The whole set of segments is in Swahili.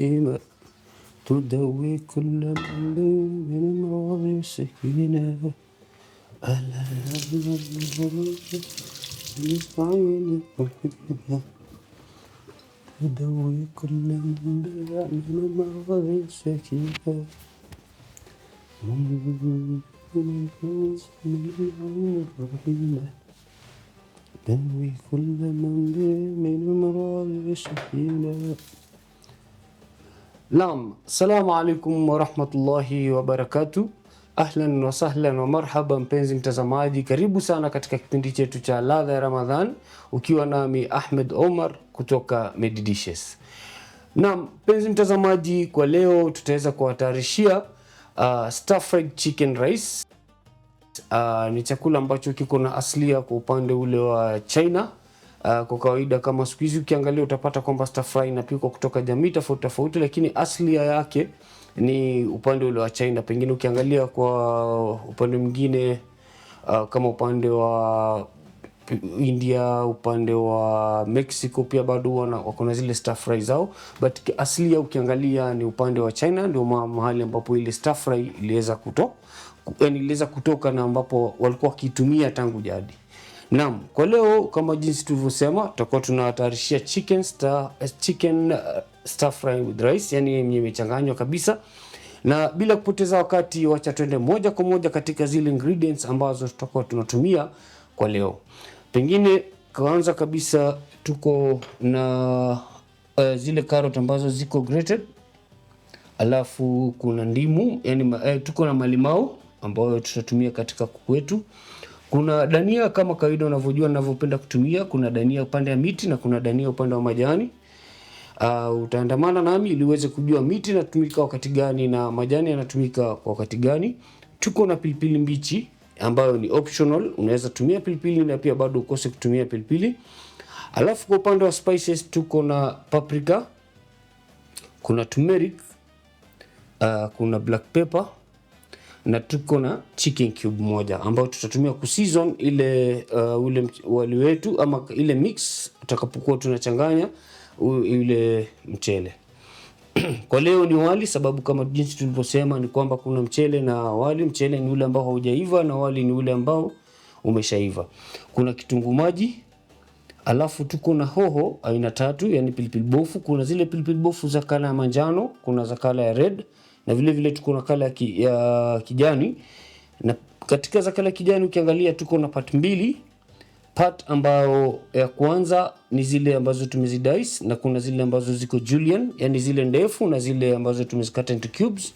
الرحيمة تدوي كل من أمراض السكينة ألا تدوي كل من أمراض السكينة تدوي كل من أمراض السكينة. Naam, assalamu alaikum warahmatullahi wabarakatuh. Ahlan wa sahlan wa marhaba mpenzi mtazamaji, karibu sana katika kipindi chetu cha ladha ya Ramadhan ukiwa nami Ahmed Omar kutoka Medidishes. Naam, mpenzi mtazamaji, kwa leo tutaweza kuwatayarishia stir fried chicken rice. Ni chakula ambacho kiko na aslia kwa upande ule wa China. Kwa kawaida kama siku hizi ukiangalia utapata kwamba stir fry inapikwa kutoka jamii tofauti tofauti, lakini aslia yake ni upande ule wa China. Pengine ukiangalia kwa upande mwingine kama upande wa India, upande wa Mexico pia bado wako na zile stir fry zao, but aslia ukiangalia ni upande wa China, ndio mahali ambapo ile stir fry iliweza kutoka na ambapo walikuwa wakitumia tangu jadi. Naam, kwa leo kama jinsi tulivyosema tutakuwa tunawatayarishia chicken stir fry with rice, yani yenye imechanganywa kabisa. Na bila kupoteza wakati, wacha twende moja kwa moja katika zile ingredients ambazo tutakuwa tunatumia kwa leo. Pengine kwanza kabisa tuko na zile carrot ambazo ziko grated. Alafu kuna ndimu, yani tuko na malimau ambayo tutatumia katika kuku wetu. Kuna dania kama kawaida unavyojua ninavyopenda kutumia. Kuna dania upande ya miti na kuna dania upande wa majani. Utaandamana nami ili uweze kujua miti inatumika wakati gani na majani yanatumika kwa wakati gani. Tuko na pilipili mbichi ambayo ni optional. Unaweza tumia pilipili na pia bado ukose kutumia pilipili. Alafu kwa upande wa spices tuko na paprika, kuna turmeric, kuna black pepper na tuko na chicken cube moja ambao tutatumia kuseason ile ule wali wetu ama ile mix utakapokuwa tunachanganya ile mchele. Kwa leo ni wali, sababu kama jinsi tulivyosema ni kwamba kuna mchele na wali. Mchele ni ule ambao haujaiva na wali ni ule ambao umeshaiva. Kuna kitunguu maji, alafu tuko na hoho aina tatu, yani pilipili bofu. Kuna zile pilipili bofu za kala ya manjano, kuna za kala ya red, na vile vile tuko na kala ya kijani. Na katika za kala ya kijani ukiangalia tuko na part mbili. Part ambao ya kwanza ni zile ambazo tumezidice, na kuna zile ambazo ziko julienne, yani zile ndefu, na zile ambazo tumezikata into cubes.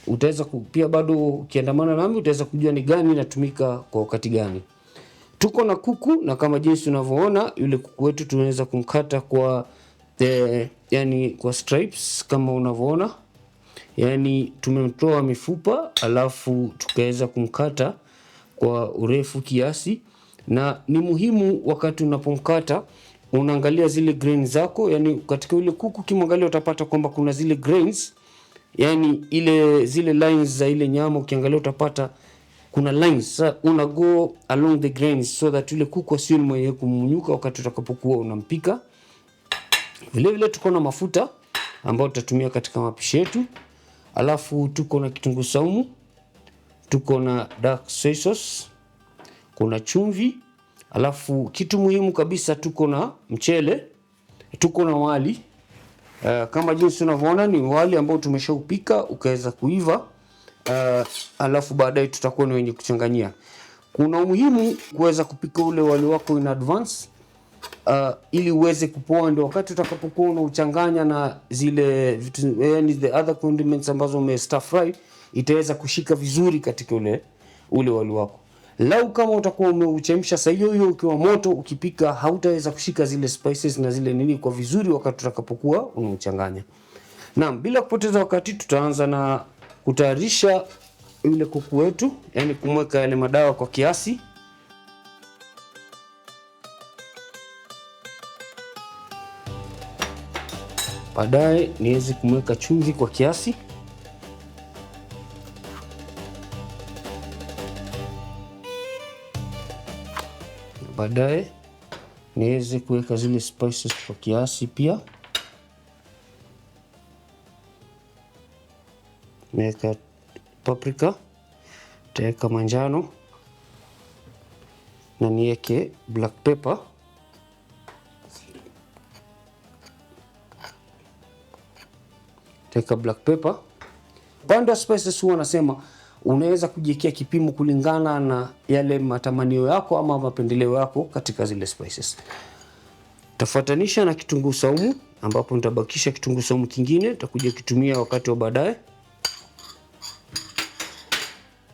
Utaweza pia bado ukiandamana nami utaweza kujua ni gani inatumika kwa wakati gani. Tuko na kuku, na kama jinsi unavyoona yule kuku wetu tunaweza kumkata kwa yani kwa stripes kama unavyoona. Yani tumemtoa mifupa alafu tukaweza kumkata kwa urefu kiasi. Na ni muhimu wakati unapomkata unaangalia zile grains zako, yani katika yule kuku kimwangalia utapata kwamba kuna zile grains, yani zile lines za ile nyama ukiangalia utapata kuna lines. So una go along the grains so that yule kuku asiwe mwenye kumunyuka wakati utakapokuwa unampika. Vile vile tuko na mafuta ambayo tutatumia katika mapishi yetu. Alafu tuko na kitunguu saumu, tuko na dark soy sauce, kuna chumvi. Alafu kitu muhimu kabisa tuko na mchele, tuko na wali. Kama jinsi unavyoona ni wali ambao tumeshaupika ukaweza kuiva. Alafu baadaye tutakuwa ni wenye kuchanganyia. Kuna umuhimu kuweza kupika ule wali wako in advance ili uweze kupoa, ndio wakati utakapokuwa unachanganya na zile vitu, yani the other condiments ambazo ume stir fry, itaweza kushika vizuri katika ule wali wako. Lau kama utakuwa umeuchemsha saa hiyo ukiwa moto ukipika, hautaweza kushika zile spices na zile nini kwa vizuri wakati utakapokuwa unachanganya. Naam, bila kupoteza wakati tutaanza na kutayarisha yule kuku wetu, yani kumweka yale madawa kwa kiasi. Baadaye niweze kumweka chumvi kwa kiasi. Baadaye niweze kuweka zile spices kwa kiasi pia. Nimeweka paprika, nitaweka manjano na niweke black pepper. Nitaweka black pepper. Upande wa spices huwa nasema unaweza kujiwekea kipimo kulingana na yale matamanio yako ama mapendeleo yako katika zile spices. Tafuatanisha na kitunguu saumu, ambapo nitabakisha kitunguu saumu kingine nitakuja kutumia wakati wa baadaye.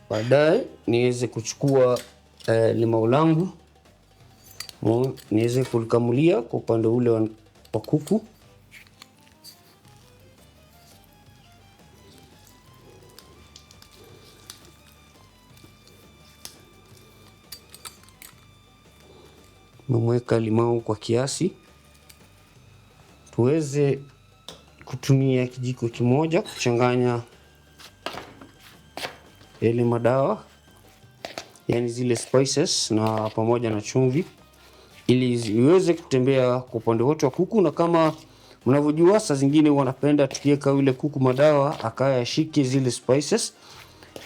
Baadaye niweze kuchukua limau langu niweze kulikamulia kwa upande ule wa kuku. Nimeweka limau kwa kiasi. Tuweze kutumia kijiko kimoja kuchanganya yale madawa, yani zile spices na pamoja na chumvi, ili iweze kutembea kwa upande wote wa kuku. Na kama mnavyojua, saa zingine wanapenda tukiweka yule kuku madawa akaya shike zile spices.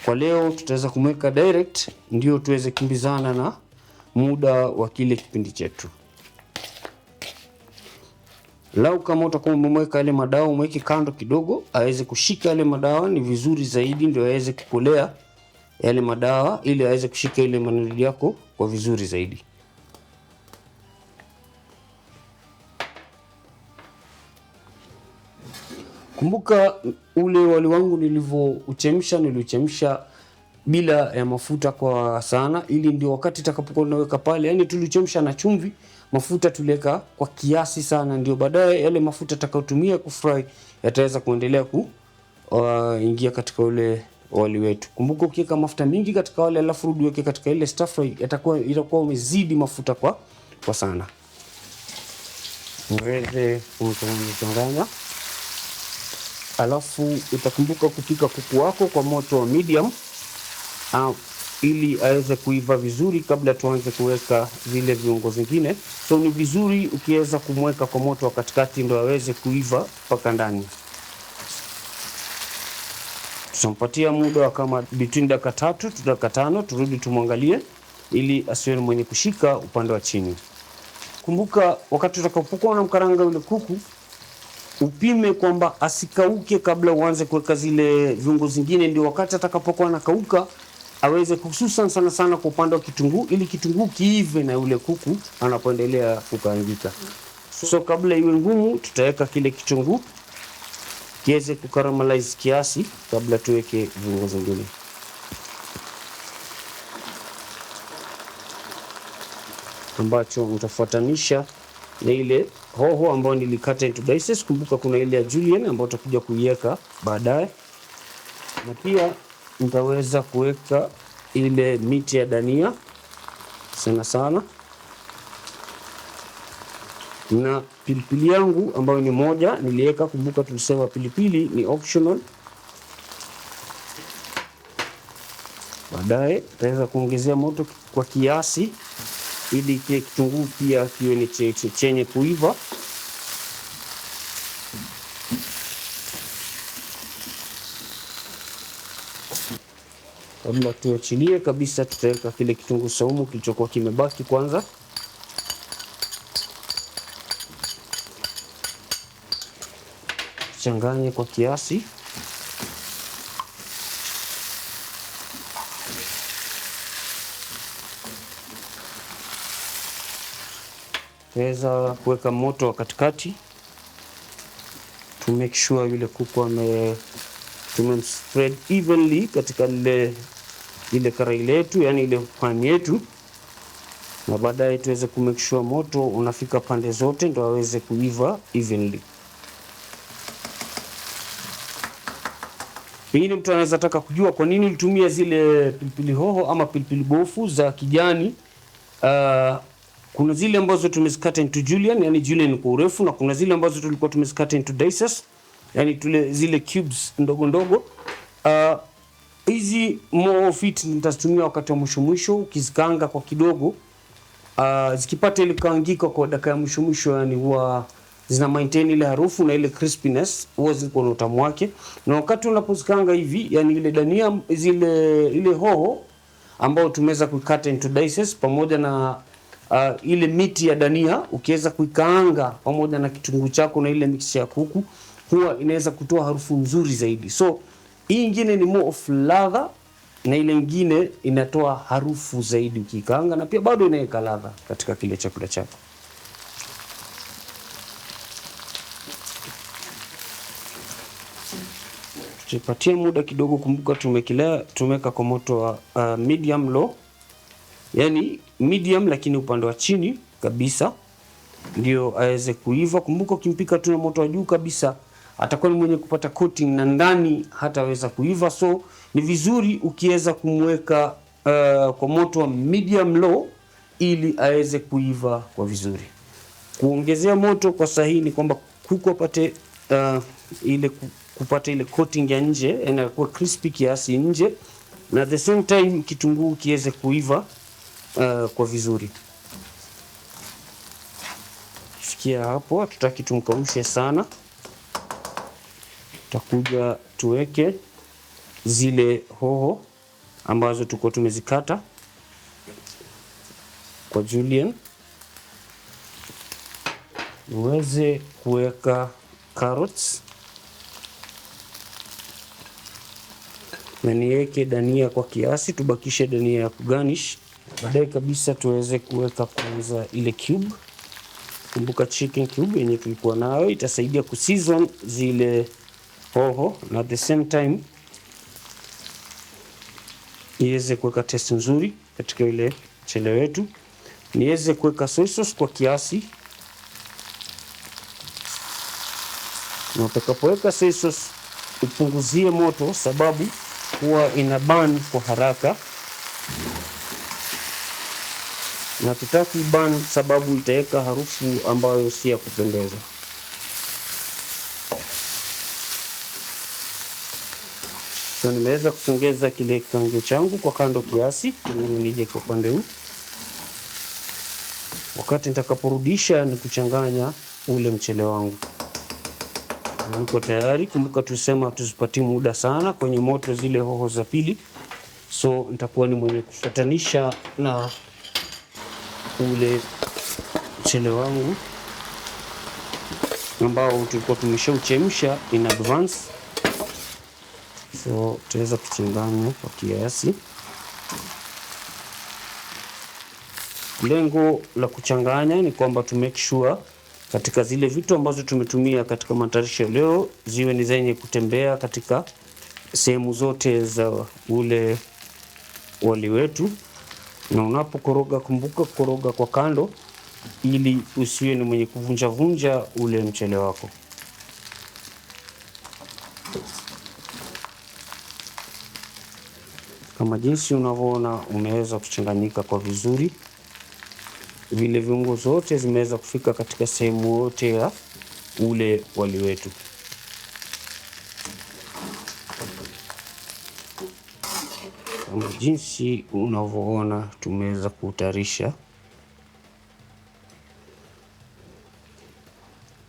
Kwa leo tutaweza kumweka direct, ndio tuweze kimbizana na muda wa kile kipindi chetu. Lau kama utakuwa umemweka yale madawa, umweke kando kidogo aweze kushika yale madawa, ni vizuri zaidi, ndio aweze kukolea yale madawa ili aweze kushika ile manili yako kwa vizuri zaidi. Kumbuka ule wali wangu niliuchemsha bila ya mafuta kwa sana, ili ndio wakati utakapokuwa unaweka pale, yani tulichemsha na chumvi, mafuta tuliweka kwa kiasi sana, ndio baadaye yale mafuta tutakayotumia kufry yataweza kuendelea kuingia katika ule wali wetu. Kumbuka ukiweka mafuta mingi katika wali alafu rudi weke katika ile stir fry, itakuwa umezidi mafuta kwa sana. Uweze kumchanganya. Alafu utakumbuka kupika kuku wako kwa moto wa medium ili aweze kuiva vizuri kabla tuanze kuweka zile viungo vingine. So ni vizuri ukiweza kumweka kwa moto wa katikati ndio aweze kuiva mpaka ndani. Tutampatia muda wa kama between dakika 3 to dakika 5, turudi tumwangalie ili asiwe mwenye kushika upande wa chini. Kumbuka wakati utakapokuwa unamkaranga yule kuku, upime kwamba asikauke kabla uanze kuweka zile viungo zingine, ndio wakati atakapokuwa anakauka aweze kususan sana kwa upande wa kitunguu, ili kitunguu kiive na yule kuku anapoendelea kukaangika. So kabla iwe ngumu, tutaweka kile kitunguu kiweze kukaramalize kiasi kabla tuweke viungo zingine. Ambacho mtafuatanisha na ile hoho ambayo nilikata into dices. Kumbuka kuna ile ya julienne ambayo tutakuja kuiweka baadaye, na pia nitaweza kuweka ile miti ya dania sana, na pilipili yangu ambayo ni moja niliweka. Kumbuka tulisema pilipili ni optional. Baadaye tutaweza kuongezea moto kwa kiasi ili kile kitunguu pia kiwe ni chenye kuiva. Kabla tuachilie kabisa, tutaweka kile kitunguu saumu kilichokuwa kimebaki kwanza. Changanye kwa kiasi. Tuweza kuweka moto wa katikati to make sure yule kuku tumemspread evenly katika ile karai letu, yani ile pan yetu, na baadaye tuweze ku make sure moto unafika pande zote ndio aweze kuiva evenly. Pengine mtu anaweza taka kujua kwa nini ulitumia zile pilipili hoho ama pilipili bofu za kijani. Kuna zile ambazo tumezikata into julienne, yani julienne kwa urefu, na kuna zile ambazo tulikuwa tumezikata into dices, yani zile cubes ndogo ndogo. Hizi more fit nitazitumia wakati wa mwisho ukizikaanga kwa kidogo. Zikipata ile kaangika kwa dakika ya mwisho, yani huwa zina maintain ile harufu na ile crispiness, huwa ziko na utamu wake. Na wakati unapozikanga hivi, yani ile dania ile hoho ambao tumeweza kuikata into dices pamoja na ile miti ya dania, ukiweza kuikaanga pamoja na kitunguu chako na ile mix ya kuku, huwa inaweza kutoa harufu nzuri zaidi. So hii nyingine ni more of ladha na ile nyingine inatoa harufu zaidi ukikaanga, na pia bado inaweka ladha katika kile chakula chako. Tupatie muda kidogo. Kumbuka tumeweka kwa moto wa medium low, yani medium lakini upande wa chini kabisa ndio aweze kuiva. Kumbuka ukimpika tu na moto wa juu kabisa atakuwa ni mwenye kupata coating na ndani hataweza kuiva. So ni vizuri ukiweza kumweka kwa moto wa medium low ili aweze kuiva kwa vizuri. Kuongezea moto kwa sahihi ni kwamba kuku apate kupata ile coating ya nje, inakuwa crispy kiasi nje, na at the same time kitunguu kiweze kuiva kwa vizuri. Fikia hapo, hatutaki tumkaushe sana. Tutakuja tuweke zile hoho ambazo tuko tumezikata kwa julienne. Uweze kuweka carrots na niweke dania kwa kiasi, tubakishe dania ya kugarnish. Baadaye kabisa tuweze kuweka kwanza ile cube. Kumbuka chicken cube yenye tulikuwa nayo itasaidia kuseason zile hoho na at the same time iweze kuweka taste nzuri katika ile mchele wetu. Niweze kuweka soy sauce kwa kiasi. Na utakapoweka soy sauce upunguzie moto, sababu huwa ina burn kwa haraka, na tutaki burn sababu itaweka harufu ambayo si ya kupendeza. So nimeweza kusongeza kile kikaango changu kwa kando kiasi, nije kwa upande huu. Wakati nitakaporudisha ni kuchanganya ule mchele wangu. Niko tayari. Kumbuka tusema tusipati muda sana kwenye moto zile hoho za pili. So nitakuwa ni mwenye kufatanisha na ule mchele wangu ambao tulikuwa tumeshauchemsha in advance. So tutaweza kuchanganya kwa kiasi. Lengo la kuchanganya ni kwamba to make sure katika zile vitu ambazo tumetumia katika matayarisho leo ziwe ni zenye kutembea katika sehemu zote za ule wali wetu. Na unapokoroga, kumbuka kukoroga kwa kando ili usiwe ni mwenye kuvunja vunja ule mchele wako. Kama jinsi unavyoona umeweza kuchanganyika kwa vizuri. Vile viungo zote zimeweza kufika katika sehemu yote ya ule wali wetu. Kama jinsi unavyoona tumeweza kutayarisha.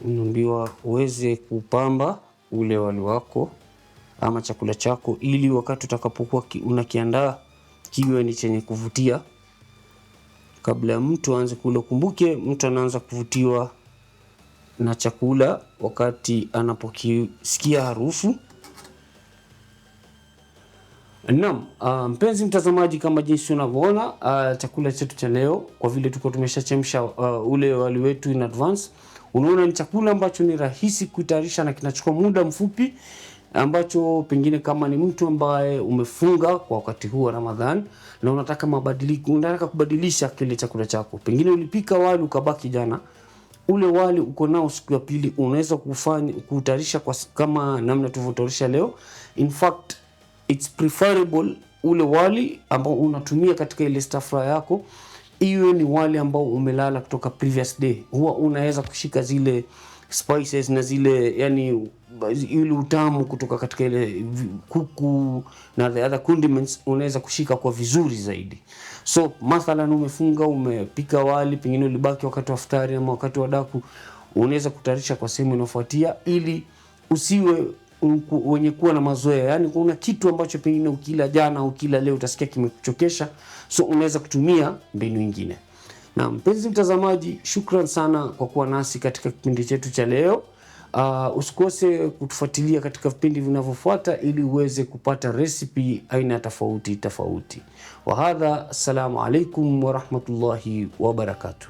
Unaambiwa uweze kupamba ule wali wako ama chakula chako ili wakati utakapokuwa unakiandaa kiwe ni chenye kuvutia. Kabla mtu aanze kula, kumbuke mtu anaanza kuvutiwa na chakula wakati anapokisikia harufu. Naam, mpenzi mtazamaji, kama jinsi unavyoona chakula chetu cha leo, kwa vile tuko tumeshachemsha ule wali wetu in advance, unaona ni chakula ambacho ni rahisi kutayarisha na kinachukua muda mfupi, ambacho pengine kama ni mtu ambaye umefunga kwa wakati huu wa Ramadhan na unataka mabadiliko, unataka kubadilisha kile chakula chako. Pengine ulipika wali ukabaki jana, ule wali uko nao siku ya pili, unaweza kutayarisha kwa kama namna tulivyotayarisha leo. In fact it's preferable ule wali ambao unatumia katika ile stir fry yako iwe ni wali ambao umelala kutoka previous day. Huwa unaweza kushika zile spices na zile yani ile utamu kutoka katika ile kuku na the other condiments, unaweza kushika kwa vizuri zaidi. So mathalan umefunga, umepika wali, pengine ulibaki wakati wa iftari ama wakati wa daku, unaweza kutayarisha kwa sehemu inayofuatia, ili usiwe wenye kuwa na mazoea. Yani kuna kitu ambacho pengine ukila jana au ukila leo utasikia kimekuchokesha, so unaweza kutumia mbinu nyingine. Na mpenzi mtazamaji, shukran sana kwa kuwa nasi katika kipindi chetu cha leo. Usikose kutufuatilia katika vipindi vinavyofuata ili uweze kupata recipe aina tofauti tofauti. Wa hadha, assalamu alaikum wa rahmatullahi wa barakatuh.